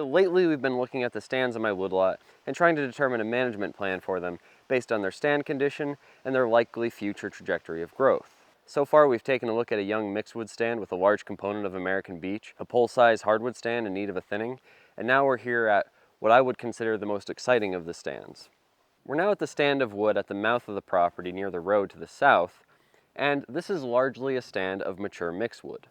So lately we've been looking at the stands on my woodlot and trying to determine a management plan for them based on their stand condition and their likely future trajectory of growth. So far we've taken a look at a young mixed-wood stand with a large component of American beech, a pole-size hardwood stand in need of a thinning, and now we're here at what I would consider the most exciting of the stands. We're now at the stand of wood at the mouth of the property near the road to the south, and this is largely a stand of mature mixed-wood.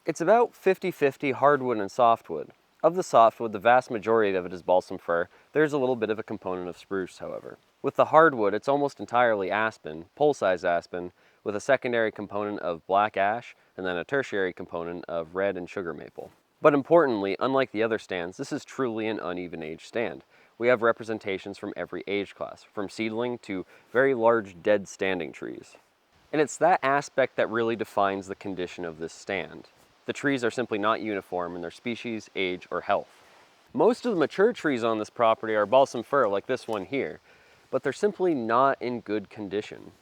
It's about 50-50 hardwood and softwood. Of the softwood, the vast majority of it is balsam fir. There's a little bit of a component of spruce, however. With the hardwood, it's almost entirely aspen, pole-size aspen, with a secondary component of black ash and then a tertiary component of red and sugar maple. But importantly, unlike the other stands, this is truly an uneven age stand. We have representations from every age class, from seedling to very large dead standing trees. And it's that aspect that really defines the condition of this stand. The trees are simply not uniform in their species, age, or health. Most of the mature trees on this property are balsam fir, like this one here, but they're simply not in good condition.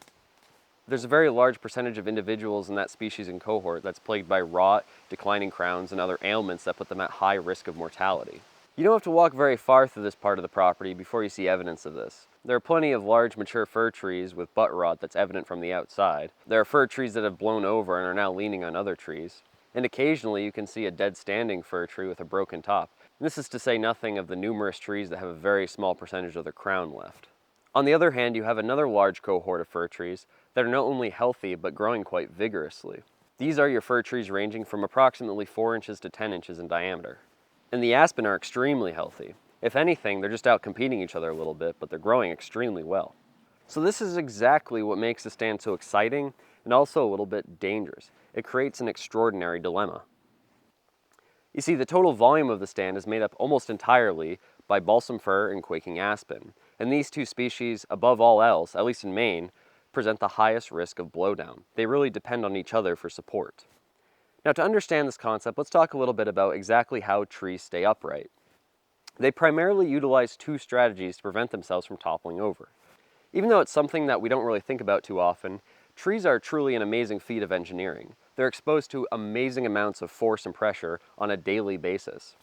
There's a very large percentage of individuals in that species and cohort that's plagued by rot, declining crowns, and other ailments that put them at high risk of mortality. You don't have to walk very far through this part of the property before you see evidence of this. There are plenty of large mature fir trees with butt rot that's evident from the outside. There are fir trees that have blown over and are now leaning on other trees. And occasionally you can see a dead standing fir tree with a broken top. And this is to say nothing of the numerous trees that have a very small percentage of their crown left. On the other hand, you have another large cohort of fir trees that are not only healthy but growing quite vigorously. These are your fir trees ranging from approximately 4 inches to 10 inches in diameter. And the aspen are extremely healthy. If anything, they're just out competing each other a little bit, but they're growing extremely well. So this is exactly what makes the stand so exciting and also a little bit dangerous. It creates an extraordinary dilemma. You see, the total volume of the stand is made up almost entirely by balsam fir and quaking aspen, and these two species, above all else, at least in Maine, present the highest risk of blowdown. They really depend on each other for support. Now, to understand this concept, let's talk a little bit about exactly how trees stay upright. They primarily utilize two strategies to prevent themselves from toppling over. Even though it's something that we don't really think about too often, trees are truly an amazing feat of engineering. They're exposed to amazing amounts of force and pressure on a daily basis.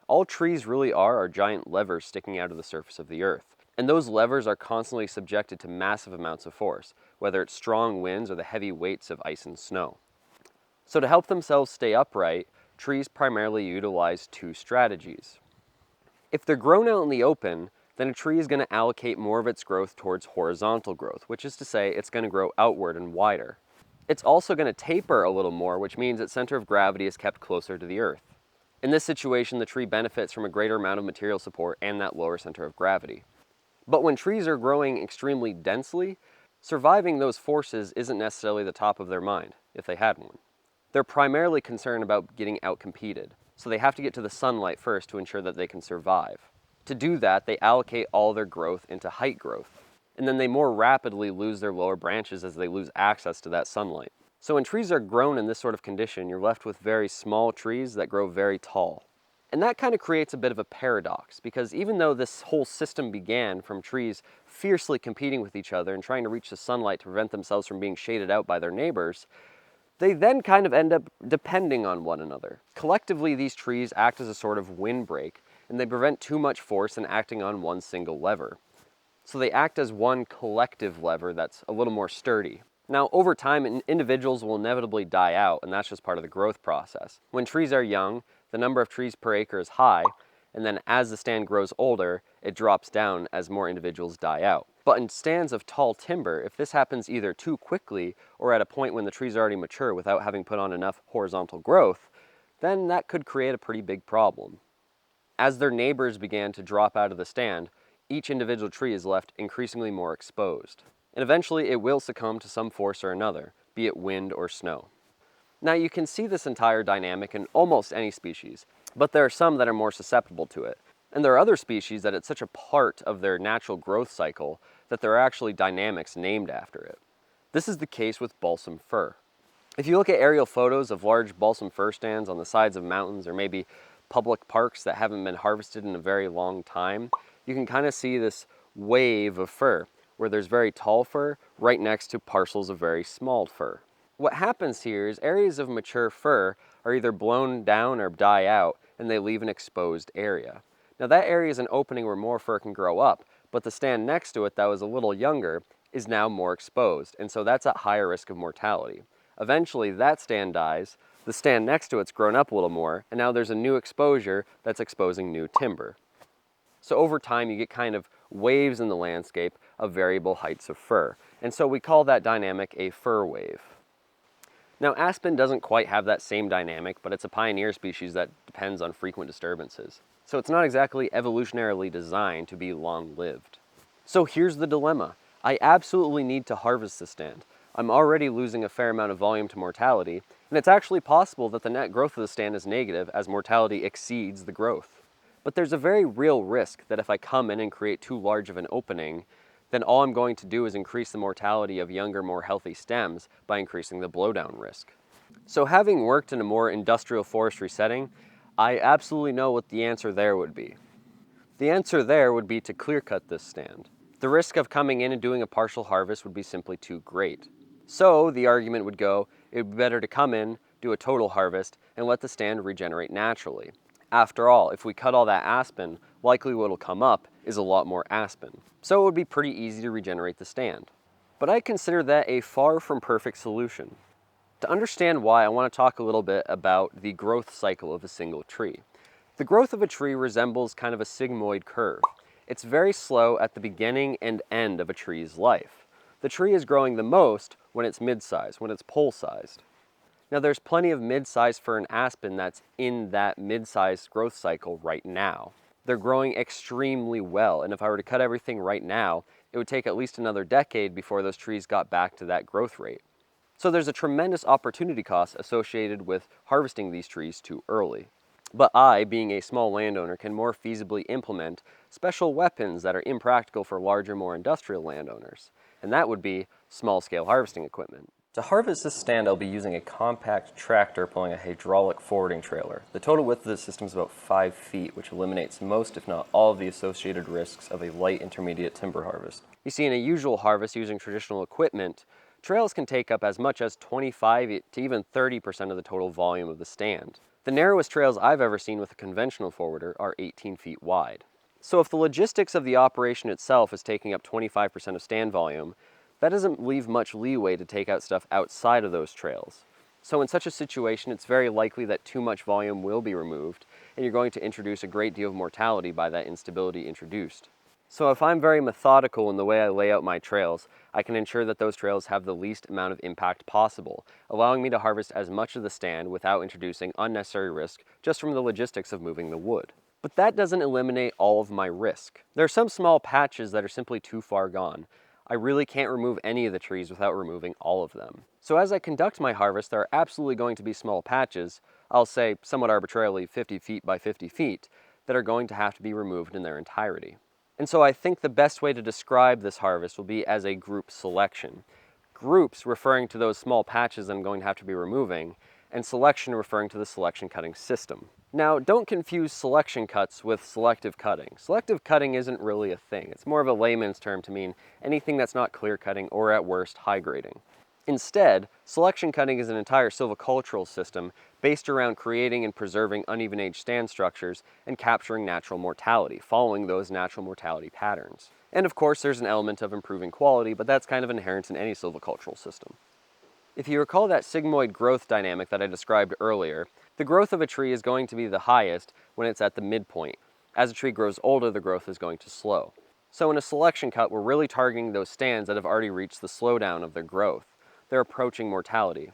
All trees really are giant levers sticking out of the surface of the earth. And those levers are constantly subjected to massive amounts of force, whether it's strong winds or the heavy weights of ice and snow. So to help themselves stay upright, trees primarily utilize two strategies. If they're grown out in the open, then a tree is going to allocate more of its growth towards horizontal growth, which is to say it's going to grow outward and wider. It's also going to taper a little more, which means its center of gravity is kept closer to the earth. In this situation, the tree benefits from a greater amount of material support and that lower center of gravity. But when trees are growing extremely densely, surviving those forces isn't necessarily the top of their mind, if they had one. They're primarily concerned about getting outcompeted, so they have to get to the sunlight first to ensure that they can survive. To do that, they allocate all their growth into height growth, and then they more rapidly lose their lower branches as they lose access to that sunlight. So when trees are grown in this sort of condition, you're left with very small trees that grow very tall. And that kind of creates a bit of a paradox, because even though this whole system began from trees fiercely competing with each other and trying to reach the sunlight to prevent themselves from being shaded out by their neighbors, they then kind of end up depending on one another. Collectively, these trees act as a sort of windbreak, and they prevent too much force in acting on one single lever. So they act as one collective lever that's a little more sturdy. Now, over time, individuals will inevitably die out, and that's just part of the growth process. When trees are young, the number of trees per acre is high, and then as the stand grows older, it drops down as more individuals die out. But in stands of tall timber, if this happens either too quickly or at a point when the trees are already mature without having put on enough horizontal growth, then that could create a pretty big problem. As their neighbors began to drop out of the stand, each individual tree is left increasingly more exposed. And eventually it will succumb to some force or another, be it wind or snow. Now you can see this entire dynamic in almost any species, but there are some that are more susceptible to it. And there are other species that it's such a part of their natural growth cycle that there are actually dynamics named after it. This is the case with balsam fir. If you look at aerial photos of large balsam fir stands on the sides of mountains or maybe public parks that haven't been harvested in a very long time, you can kind of see this wave of fir, where there's very tall fir right next to parcels of very small fir. What happens here is areas of mature fir are either blown down or die out, and they leave an exposed area. Now that area is an opening where more fir can grow up, but the stand next to it that was a little younger is now more exposed, and so that's at higher risk of mortality. Eventually that stand dies, the stand next to it's grown up a little more, and now there's a new exposure that's exposing new timber. So over time you get kind of waves in the landscape of variable heights of fir, and so we call that dynamic a fir wave. Now aspen doesn't quite have that same dynamic, but it's a pioneer species that depends on frequent disturbances. So it's not exactly evolutionarily designed to be long-lived. So here's the dilemma. I absolutely need to harvest the stand. I'm already losing a fair amount of volume to mortality, and it's actually possible that the net growth of the stand is negative as mortality exceeds the growth. But there's a very real risk that if I come in and create too large of an opening, then all I'm going to do is increase the mortality of younger, more healthy stems by increasing the blowdown risk. So having worked in a more industrial forestry setting, I absolutely know what the answer there would be. The answer there would be to clear cut this stand. The risk of coming in and doing a partial harvest would be simply too great. So the argument would go, it would be better to come in, do a total harvest, and let the stand regenerate naturally. After all, if we cut all that aspen, likely what'll come up is a lot more aspen. So it would be pretty easy to regenerate the stand. But I consider that a far from perfect solution. To understand why, I want to talk a little bit about the growth cycle of a single tree. The growth of a tree resembles kind of a sigmoid curve. It's very slow at the beginning and end of a tree's life. The tree is growing the most when it's mid-sized, when it's pole-sized. Now there's plenty of mid-sized fir and aspen that's in that mid-sized growth cycle right now. They're growing extremely well, and if I were to cut everything right now, it would take at least another decade before those trees got back to that growth rate. So there's a tremendous opportunity cost associated with harvesting these trees too early. But I, being a small landowner, can more feasibly implement special weapons that are impractical for larger, more industrial landowners, and that would be small-scale harvesting equipment. To harvest this stand, I'll be using a compact tractor pulling a hydraulic forwarding trailer. The total width of the system is about 5 feet, which eliminates most, if not all, of the associated risks of a light intermediate timber harvest. You see, in a usual harvest using traditional equipment, trails can take up as much as 25 to even 30% of the total volume of the stand. The narrowest trails I've ever seen with a conventional forwarder are 18 feet wide. So if the logistics of the operation itself is taking up 25% of stand volume, that doesn't leave much leeway to take out stuff outside of those trails. So in such a situation, it's very likely that too much volume will be removed, and you're going to introduce a great deal of mortality by that instability introduced. So if I'm very methodical in the way I lay out my trails, I can ensure that those trails have the least amount of impact possible, allowing me to harvest as much of the stand without introducing unnecessary risk just from the logistics of moving the wood. But that doesn't eliminate all of my risk. There are some small patches that are simply too far gone. I really can't remove any of the trees without removing all of them. So as I conduct my harvest, there are absolutely going to be small patches, I'll say somewhat arbitrarily 50 feet by 50 feet, that are going to have to be removed in their entirety. And so I think the best way to describe this harvest will be as a group selection. Groups referring to those small patches I'm going to have to be removing, and selection referring to the selection cutting system. Now, don't confuse selection cuts with selective cutting. Selective cutting isn't really a thing. It's more of a layman's term to mean anything that's not clear cutting or at worst high grading. Instead, selection cutting is an entire silvicultural system based around creating and preserving uneven age stand structures and capturing natural mortality, following those natural mortality patterns. And of course, there's an element of improving quality, but that's kind of inherent in any silvicultural system. If you recall that sigmoid growth dynamic that I described earlier, the growth of a tree is going to be the highest when it's at the midpoint. As a tree grows older, the growth is going to slow. So in a selection cut, we're really targeting those stands that have already reached the slowdown of their growth. They're approaching mortality.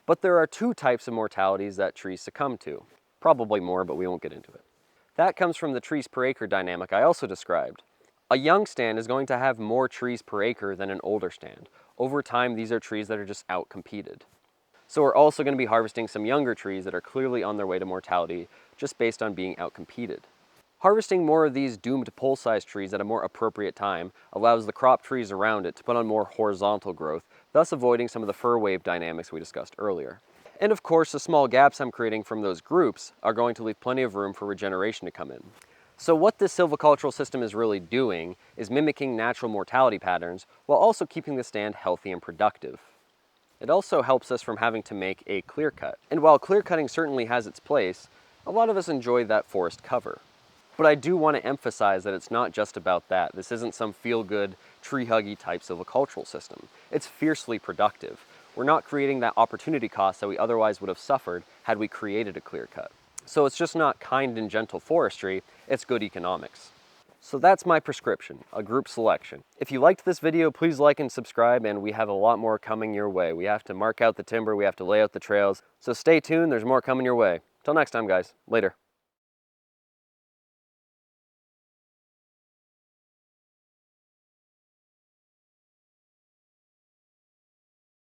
But there are two types of mortalities that trees succumb to. Probably more, but we won't get into it. That comes from the trees per acre dynamic I also described. A young stand is going to have more trees per acre than an older stand. Over time, these are trees that are just outcompeted. So we're also going to be harvesting some younger trees that are clearly on their way to mortality just based on being outcompeted. Harvesting more of these doomed pole-sized trees at a more appropriate time allows the crop trees around it to put on more horizontal growth, thus avoiding some of the fir wave dynamics we discussed earlier. And of course, the small gaps I'm creating from those groups are going to leave plenty of room for regeneration to come in. So what this silvicultural system is really doing is mimicking natural mortality patterns while also keeping the stand healthy and productive. It also helps us from having to make a clear cut. And while clear cutting certainly has its place, A lot of us enjoy that forest cover. But I do want to emphasize that it's not just about that. This isn't some feel-good, tree-huggy type silvicultural system. It's fiercely productive. We're not creating that opportunity cost that we otherwise would have suffered had we created a clear cut. So it's just not kind and gentle forestry, it's good economics. So that's my prescription, a group selection. If you liked this video, please like and subscribe, and we have a lot more coming your way. We have to mark out the timber, we have to lay out the trails, so stay tuned, there's more coming your way. Till next time, guys. Later.